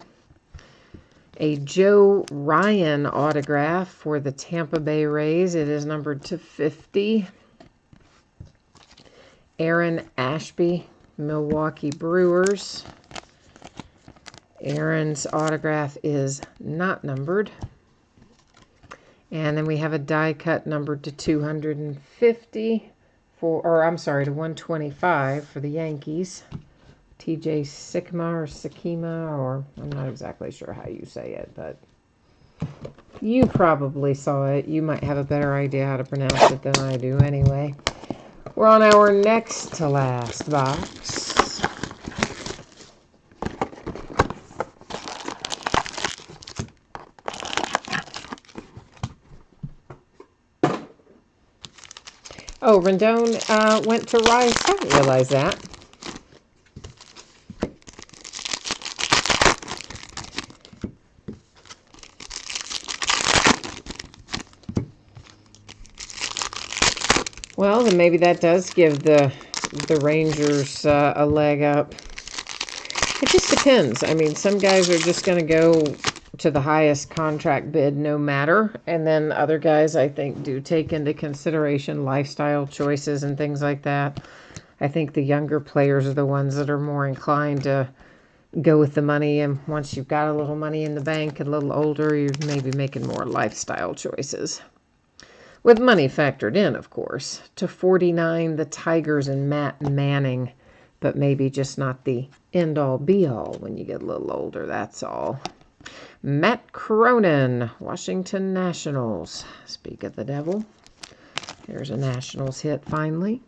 Speaker 1: A Joe Ryan autograph for the Tampa Bay Rays. It is numbered to 50. Aaron Ashby, Milwaukee Brewers. Aaron's autograph is not numbered. And then we have a die cut numbered to 250 to 125 for the Yankees. TJ Sikma, or I'm not exactly sure how you say it, but you probably saw it. You might have a better idea how to pronounce it than I do anyway. We're on our next to last box. Oh, Rendon went to Rice. I didn't realize that. Well, then maybe that does give the Rangers a leg up. It just depends. I mean, some guys are just going to go to the highest contract bid no matter. And then other guys, I think, do take into consideration lifestyle choices and things like that. I think the younger players are the ones that are more inclined to go with the money. And once you've got a little money in the bank, a little older, you're maybe making more lifestyle choices. With money factored in, of course. To 49, the Tigers and Matt Manning. But maybe just not the end-all, be-all when you get a little older, that's all. Matt Cronin, Washington Nationals. Speak of the devil. There's a Nationals hit finally.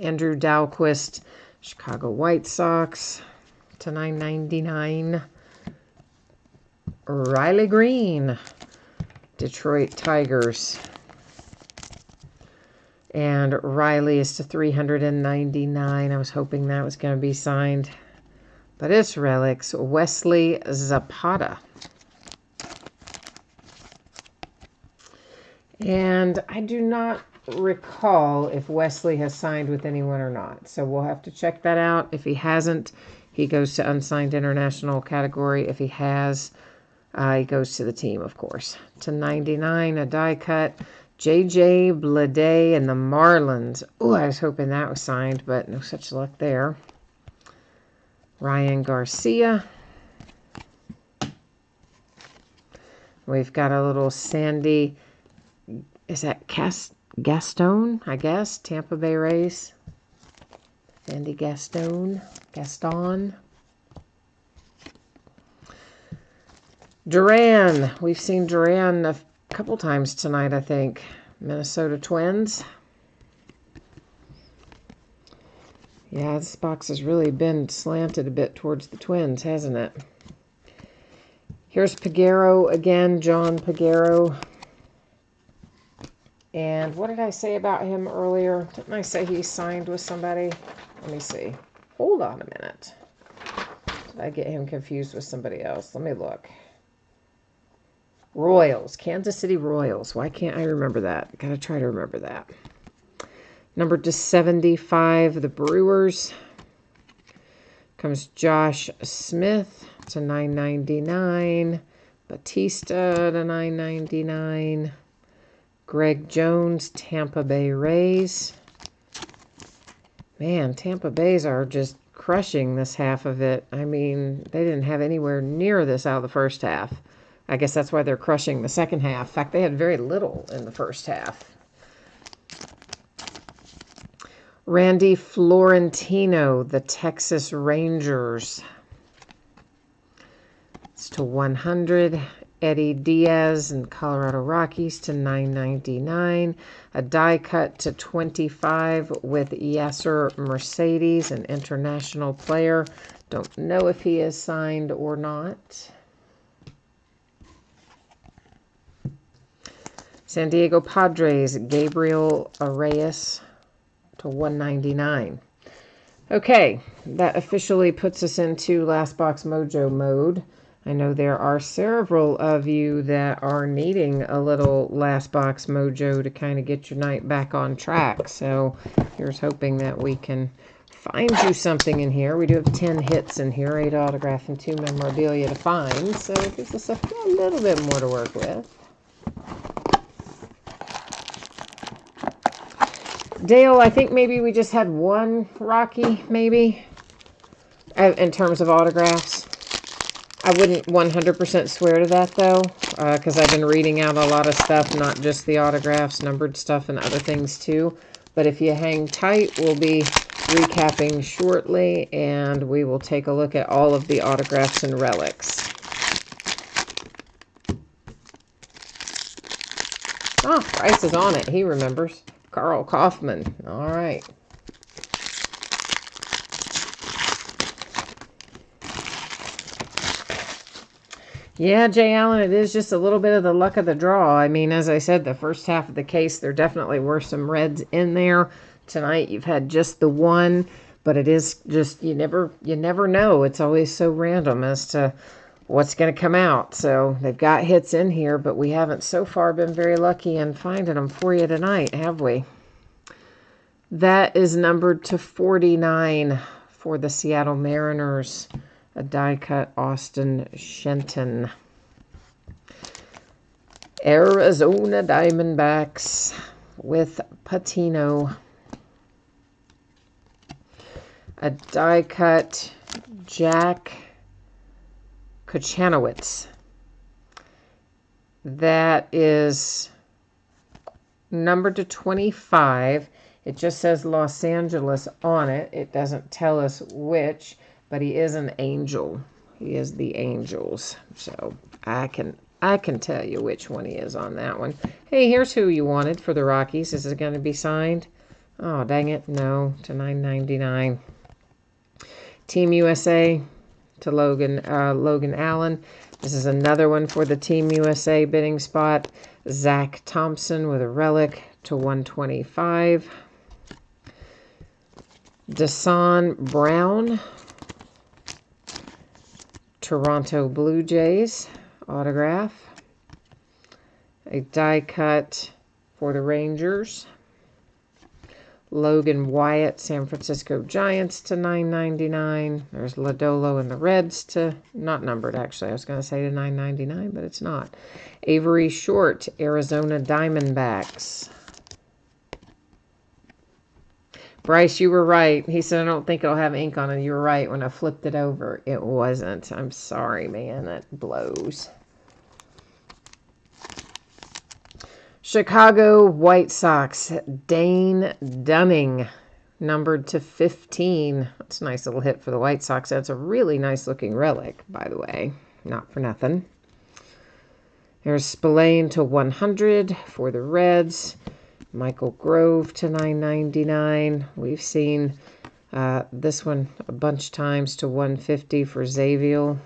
Speaker 1: Andrew Dalquist, Chicago White Sox to 999. Riley Green, Detroit Tigers. And Riley is to 399. I was hoping that was going to be signed. But it's relics. Wesley Zapata. And I do not recall if Wesley has signed with anyone or not. So we'll have to check that out. If he hasn't, he goes to unsigned international category. If he has, he goes to the team, of course. To 99, a die cut. J.J. Bleday and the Marlins. Oh, I was hoping that was signed, but no such luck there. Ryan Garcia. We've got a little Sandy, is that Gaston, I guess? Tampa Bay Rays. Sandy Gaston. Duran. We've seen Duran a couple times tonight, I think. Minnesota Twins. Yeah, this box has really been slanted a bit towards the Twins, hasn't it? Here's Peguero again, John Peguero. And what did I say about him earlier? Didn't I say he signed with somebody? Let me see. Hold on a minute. Did I get him confused with somebody else? Let me look. Royals, Kansas City Royals. Why can't I remember that? Gotta try to remember that. Number to 75, the Brewers. Comes Josh Smith to 999. Batista to 999. Greg Jones, Tampa Bay Rays. Man, Tampa Bays are just crushing this half of it. I mean, they didn't have anywhere near this out of the first half. I guess that's why they're crushing the second half. In fact, they had very little in the first half. Randy Florentino, the Texas Rangers. It's to 100. Eddie Diaz and Colorado Rockies to 999. A die cut to 25 with Yasser Mercedes, an international player. Don't know if he is signed or not. San Diego Padres, Gabriel Arias to 199. Okay, that officially puts us into Last Box Mojo mode. I know there are several of you that are needing a little Last Box Mojo to kind of get your night back on track. So here's hoping that we can find you something in here. We do have 10 hits in here, 8 autograph and 2 memorabilia to find. So it gives us a little bit more to work with. Dale, I think maybe we just had one Rocky, maybe, in terms of autographs. I wouldn't 100% swear to that, though, because I've been reading out a lot of stuff, not just the autographs, numbered stuff, and other things, too. But if you hang tight, we'll be recapping shortly, and we will take a look at all of the autographs and relics. Oh, Price is on it. He remembers. Carl Kaufman. All right. Yeah, Jay Allen, it is just a little bit of the luck of the draw. I mean, as I said, the first half of the case, there definitely were some reds in there. Tonight, you've had just the one, but it is just, you never know. It's always so random as to what's going to come out. So they've got hits in here, but we haven't so far been very lucky in finding them for you tonight, have we? That is numbered to 49 for the Seattle Mariners. A die cut Austin Shenton. Arizona Diamondbacks with Patino. a die cut Jack Kochanowicz. That is numbered to 25. It just says Los Angeles on it. It doesn't tell us which, but he is an Angel. He is the Angels. So I can tell you which one he is on that one. Hey, here's who you wanted for the Rockies. Is it going to be signed? Oh, dang it. No, to $9.99. Team USA to Logan Allen. This is another one for the Team USA bidding spot. Zach Thompson with a relic to $125. Deson Brown, Toronto Blue Jays autograph. A die cut for the Rangers. Logan Wyatt, San Francisco Giants to $9.99. There's Lodolo and the Reds to, not numbered actually. I was going to say to $9.99, but it's not. Avery Short, Arizona Diamondbacks. Bryce, you were right. He said, I don't think it'll have ink on it. You were right. When I flipped it over, it wasn't. I'm sorry, man. That blows. Chicago White Sox, Dane Dunning, numbered to 15. That's a nice little hit for the White Sox. That's a really nice looking relic, by the way. Not for nothing. There's Spillane to 100 for the Reds. Michael Grove to $9.99. We've seen this one a bunch of times to $150 for Xavier.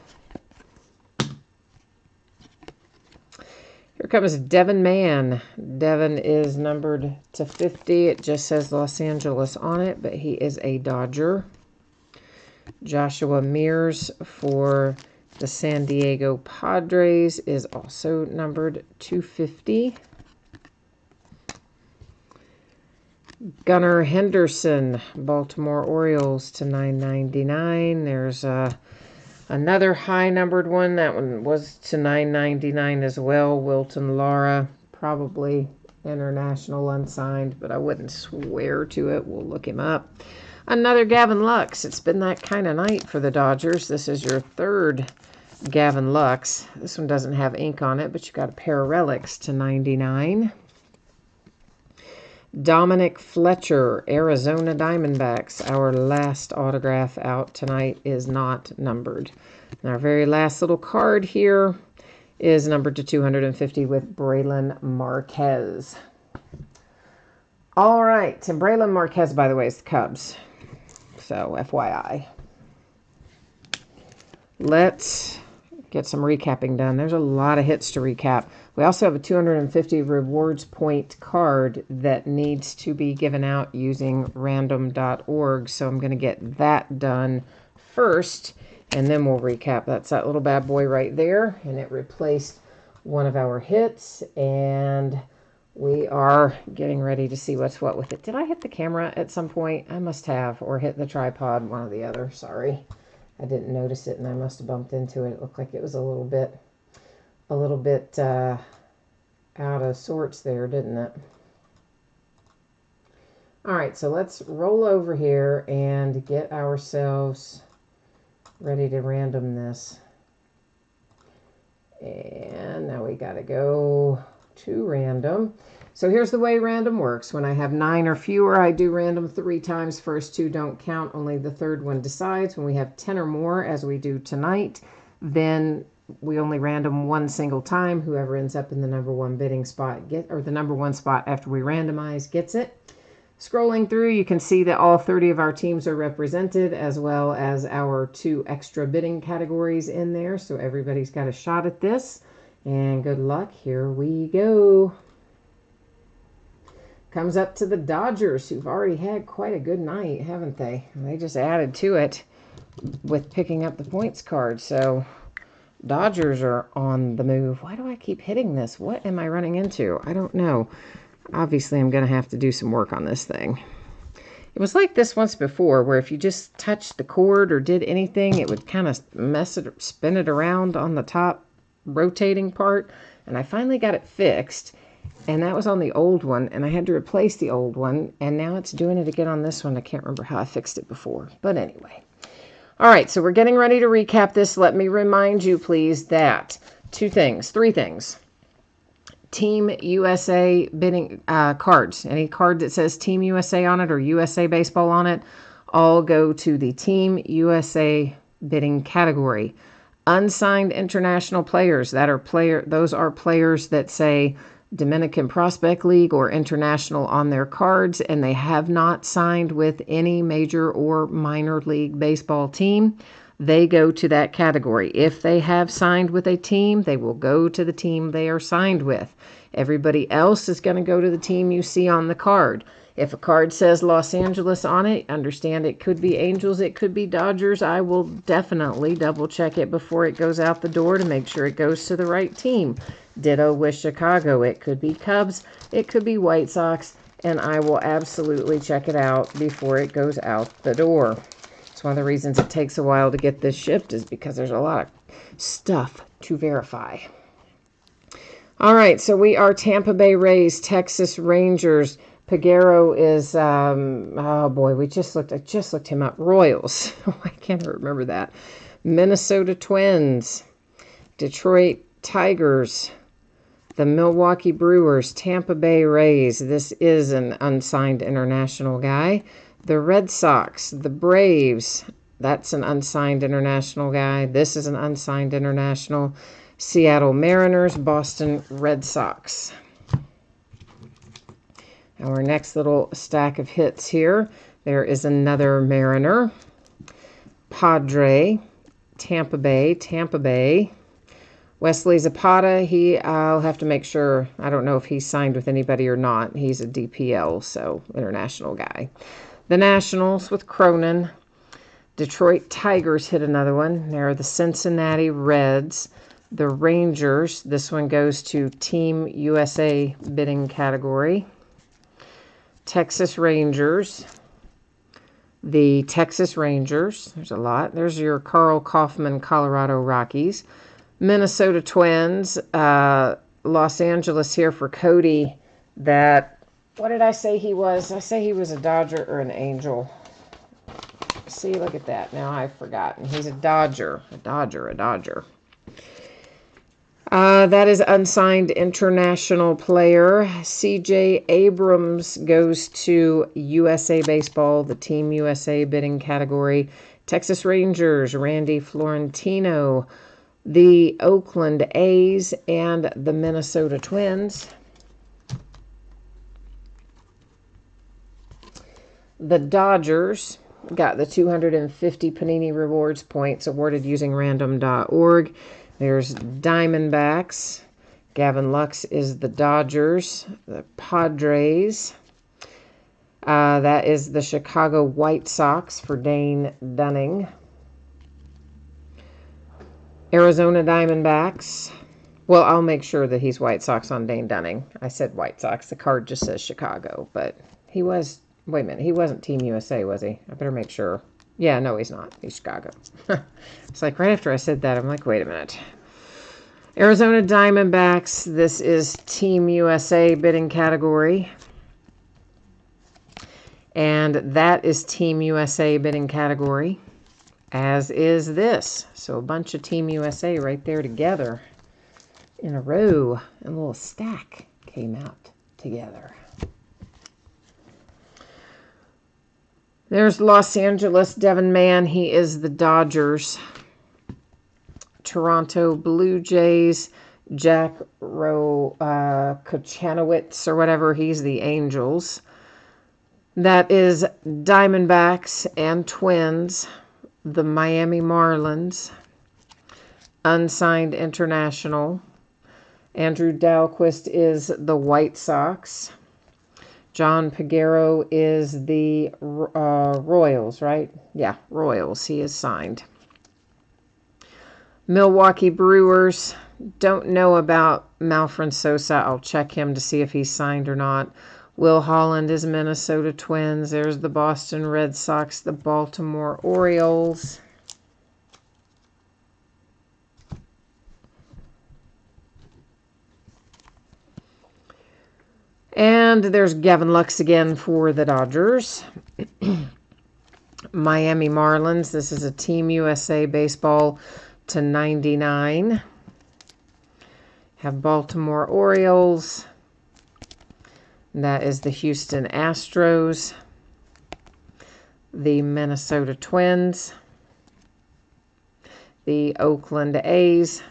Speaker 1: Here comes Devin Mann. Devin is numbered to 50. It just says Los Angeles on it, but he is a Dodger. Joshua Mears for the San Diego Padres is also numbered 250. Gunnar Henderson, Baltimore Orioles to $9.99. There's another high-numbered one. That one was to $9.99 as well. Wilton Lara, probably international unsigned, but I wouldn't swear to it. We'll look him up. Another Gavin Lux. It's been that kind of night for the Dodgers. This is your third Gavin Lux. This one doesn't have ink on it, but you got a pair of relics to $99. Dominic Fletcher, Arizona Diamondbacks. Our last autograph out tonight is not numbered. And our very last little card here is numbered to 250 with Braylon Marquez. All right. And Braylon Marquez, by the way, is the Cubs. So, FYI. Let's get some recapping done. There's a lot of hits to recap. We also have a 250 rewards point card that needs to be given out using random.org. So I'm going to get that done first, and then we'll recap. That's that little bad boy right there, and it replaced one of our hits, and we are getting ready to see what's what with it. Did I hit the camera at some point? I must have, or hit the tripod, one or the other. Sorry. I didn't notice it, and I must have bumped into it. It looked like it was a little bit out of sorts there, didn't it? All right, so let's roll over here and get ourselves ready to random this. And now we got to go to random. So here's the way random works. When I have 9 or fewer, I do random 3 times. First 2 don't count. Only the third one decides. When we have 10 or more, as we do tonight, then we only random 1 single time. Whoever ends up in the number 1 bidding spot, or the number 1 spot after we randomize, gets it. Scrolling through, you can see that all 30 of our teams are represented, as well as our 2 extra bidding categories in there. So everybody's got a shot at this. And good luck. Here we go. Comes up to the Dodgers, who've already had quite a good night, haven't they? They just added to it with picking up the points card. So Dodgers are on the move. Why do I keep hitting this? What am I running into? I don't know. Obviously, I'm going to have to do some work on this thing. It was like this once before, where if you just touched the cord or did anything, it would kind of spin it around on the top rotating part. And I finally got it fixed. And that was on the old one, and I had to replace the old one, and now it's doing it again on this one. I can't remember how I fixed it before, but anyway. All right, so we're getting ready to recap this. Let me remind you, please, that three things. Team USA bidding cards. Any card that says Team USA on it or USA Baseball on it, all go to the Team USA bidding category. Unsigned international players, those are players that say Dominican Prospect League or international on their cards, and they have not signed with any major or minor league baseball team. They go to that category. If they have signed with a team, they will go to the team they are signed with. Everybody else is going to go to the team you see on the card. If a card says Los Angeles on it, understand it could be Angels, it could be Dodgers. I will definitely double check it before it goes out the door to make sure it goes to the right team. Ditto with Chicago. It could be Cubs, it could be White Sox, and I will absolutely check it out before it goes out the door. It's one of the reasons it takes a while to get this shipped, is because there's a lot of stuff to verify. All right, so we are Tampa Bay Rays, Texas Rangers. Peguero is, oh boy, I just looked him up. Royals. I can't remember that. Minnesota Twins, Detroit Tigers, the Milwaukee Brewers, Tampa Bay Rays. This is an unsigned international guy. The Red Sox, the Braves. That's an unsigned international guy. This is an unsigned international. Seattle Mariners, Boston Red Sox. Our next little stack of hits here. There is another Mariner. Padre, Tampa Bay. Wesley Zapata, I'll have to make sure. I don't know if he's signed with anybody or not. He's a DPL, so international guy. The Nationals with Cronin. Detroit Tigers hit another one. There are the Cincinnati Reds. The Rangers. This one goes to Team USA bidding category. Texas Rangers. The Texas Rangers. There's a lot. There's your Carl Kaufman Colorado Rockies. Minnesota Twins. Los Angeles here for Cody. What did I say he was? I say he was a Dodger or an Angel. See, look at that. Now I've forgotten. He's a Dodger. A Dodger. That is unsigned international player. C.J. Abrams goes to USA Baseball, the Team USA bidding category. Texas Rangers, Randy Florentino. The Oakland A's and the Minnesota Twins. The Dodgers got the 250 Panini Rewards points awarded using random.org. There's Diamondbacks. Gavin Lux is the Dodgers. The Padres. That is the Chicago White Sox for Dane Dunning. Arizona Diamondbacks. Well, I'll make sure that he's White Sox on Dane Dunning. I said White Sox. The card just says Chicago, but he was... Wait a minute. He wasn't Team USA, was he? I better make sure. Yeah, no, he's not. He's Chicago. It's like right after I said that, I'm like, wait a minute. Arizona Diamondbacks. This is Team USA bidding category. And that is Team USA bidding category. As is this. So a bunch of Team USA right there together in a row. A little stack came out together. There's Los Angeles Devin Mann. He is the Dodgers. Toronto Blue Jays. Jack Kochanowicz or whatever. He's the Angels. That is Diamondbacks and Twins. The Miami Marlins. Unsigned international. Andrew Dalquist is the White Sox. John Peguero is the Royals, right? Yeah, Royals. He is signed. Milwaukee Brewers. Don't know about Malfred Sosa. I'll check him to see if he's signed or not. Will Holland is Minnesota Twins. There's the Boston Red Sox, the Baltimore Orioles. And there's Gavin Lux again for the Dodgers. Miami Marlins. This is a Team USA baseball to 99. Have Baltimore Orioles. That is the Houston Astros. The Minnesota Twins. The Oakland A's.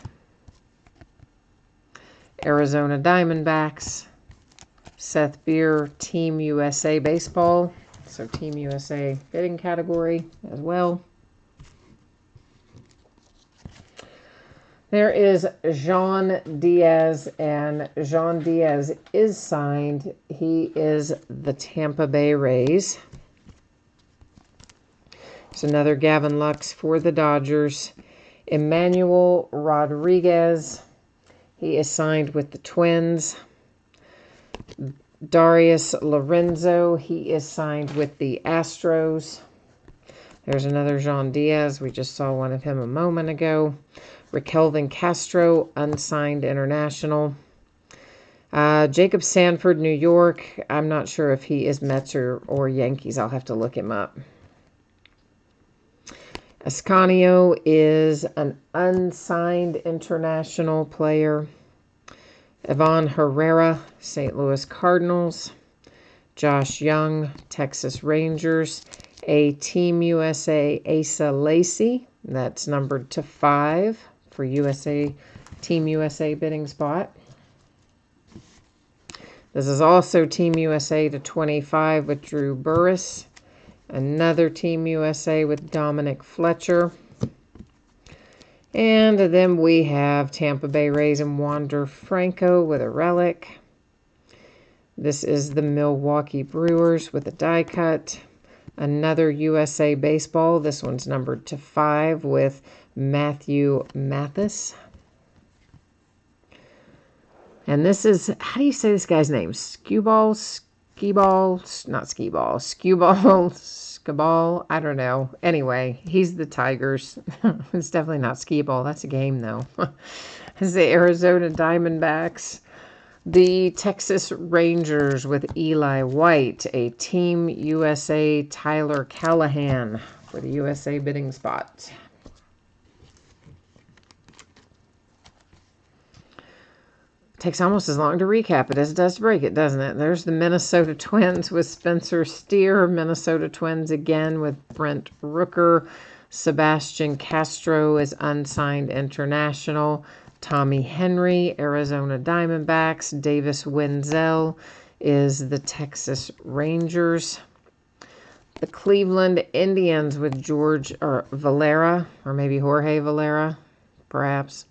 Speaker 1: Arizona Diamondbacks. Seth Beer, Team USA Baseball. So Team USA bidding category as well. There is Jean Diaz, and Jean Diaz is signed. He is the Tampa Bay Rays. There's another Gavin Lux for the Dodgers. Emmanuel Rodriguez. He is signed with the Twins. Darius Lorenzo. He is signed with the Astros. There's another Jean Diaz. We just saw one of him a moment ago. Raquelvin Castro, unsigned international. Jacob Sanford, New York. I'm not sure if he is Mets or Yankees. I'll have to look him up. Ascanio is an unsigned international player. Ivan Herrera, St. Louis Cardinals. Josh Young, Texas Rangers. A Team USA Asa Lacy. That's numbered to 5 for USA Team USA bidding spot. This is also Team USA to 25 with Drew Burris. Another Team USA with Dominic Fletcher. And then we have Tampa Bay Rays and Wander Franco with a relic. This is the Milwaukee Brewers with a die cut. Another USA Baseball. This one's numbered to 5 with Matthew Mathis. And this is, how do you say this guy's name? Skubal, not Skee-Ball, Skubal, I don't know. Anyway, he's the Tigers. It's definitely not Skee-Ball. That's a game, though. It's the Arizona Diamondbacks. The Texas Rangers with Eli White. A Team USA Tyler Callahan for the USA bidding spot. Takes almost as long to recap it as it does to break it, doesn't it? There's the Minnesota Twins with Spencer Steer. Minnesota Twins again with Brent Rooker. Sebastian Castro is unsigned international. Tommy Henry, Arizona Diamondbacks. Davis Wenzel is the Texas Rangers. The Cleveland Indians with George Valera, or maybe Jorge Valera, perhaps.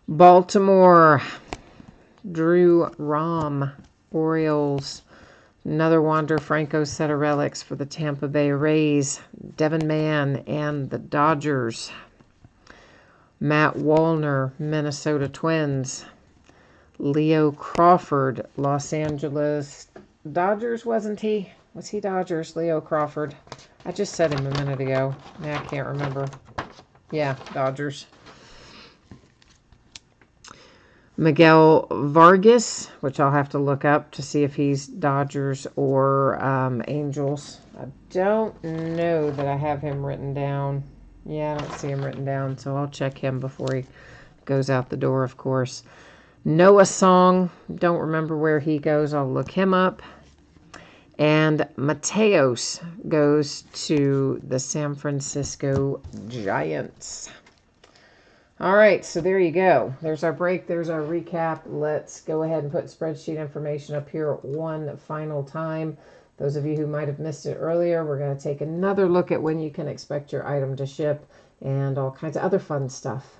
Speaker 1: Baltimore, Drew Rom, Orioles. Another Wander Franco set of relics for the Tampa Bay Rays. Devin Mann and the Dodgers. Matt Wallner, Minnesota Twins. Leo Crawford, Los Angeles Dodgers, wasn't he? Was he Dodgers? Leo Crawford. I just said him a minute ago. Now I can't remember. Yeah, Dodgers. Miguel Vargas, which I'll have to look up to see if he's Dodgers or Angels. I don't know that I have him written down. Yeah, I don't see him written down, so I'll check him before he goes out the door, of course. Noah Song, don't remember where he goes. I'll look him up. And Mateos goes to the San Francisco Giants. All right, so there you go. There's our break. There's our recap. Let's go ahead and put spreadsheet information up here one final time. Those of you who might have missed it earlier, we're going to take another look at when you can expect your item to ship and all kinds of other fun stuff.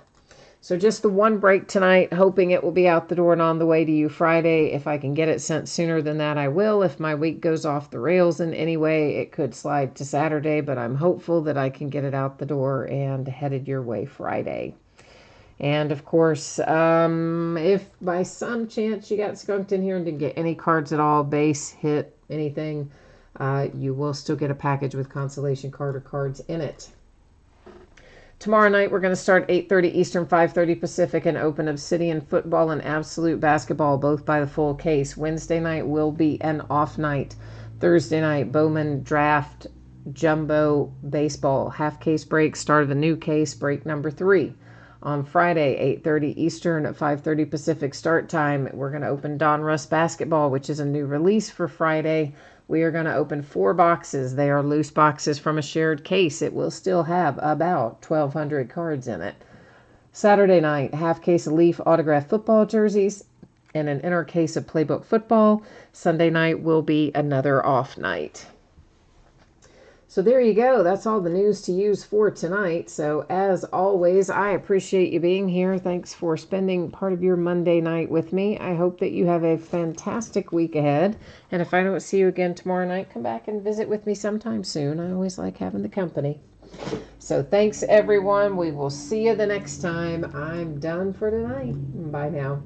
Speaker 1: So just the one break tonight, hoping it will be out the door and on the way to you Friday. If I can get it sent sooner than that, I will. If my week goes off the rails in any way, it could slide to Saturday, but I'm hopeful that I can get it out the door and headed your way Friday. And, of course, if by some chance you got skunked in here and didn't get any cards at all, base, hit, anything, you will still get a package with consolation card or cards in it. Tomorrow night, we're going to start 8:30 Eastern, 5:30 Pacific, and open Obsidian Football and Absolute Basketball, both by the full case. Wednesday night will be an off night. Thursday night, Bowman Draft Jumbo Baseball. Half case break, start of a new case, break number 3. On Friday, 8:30 Eastern at 5:30 Pacific start time, we're going to open Donruss Basketball, which is a new release for Friday. We are going to open 4 boxes. They are loose boxes from a shared case. It will still have about 1,200 cards in it. Saturday night, half case of Leaf autographed football jerseys and an inner case of Playbook football. Sunday night will be another off night. So there you go. That's all the news to use for tonight. So as always, I appreciate you being here. Thanks for spending part of your Monday night with me. I hope that you have a fantastic week ahead. And if I don't see you again tomorrow night, come back and visit with me sometime soon. I always like having the company. So thanks, everyone. We will see you the next time. I'm done for tonight. Bye now.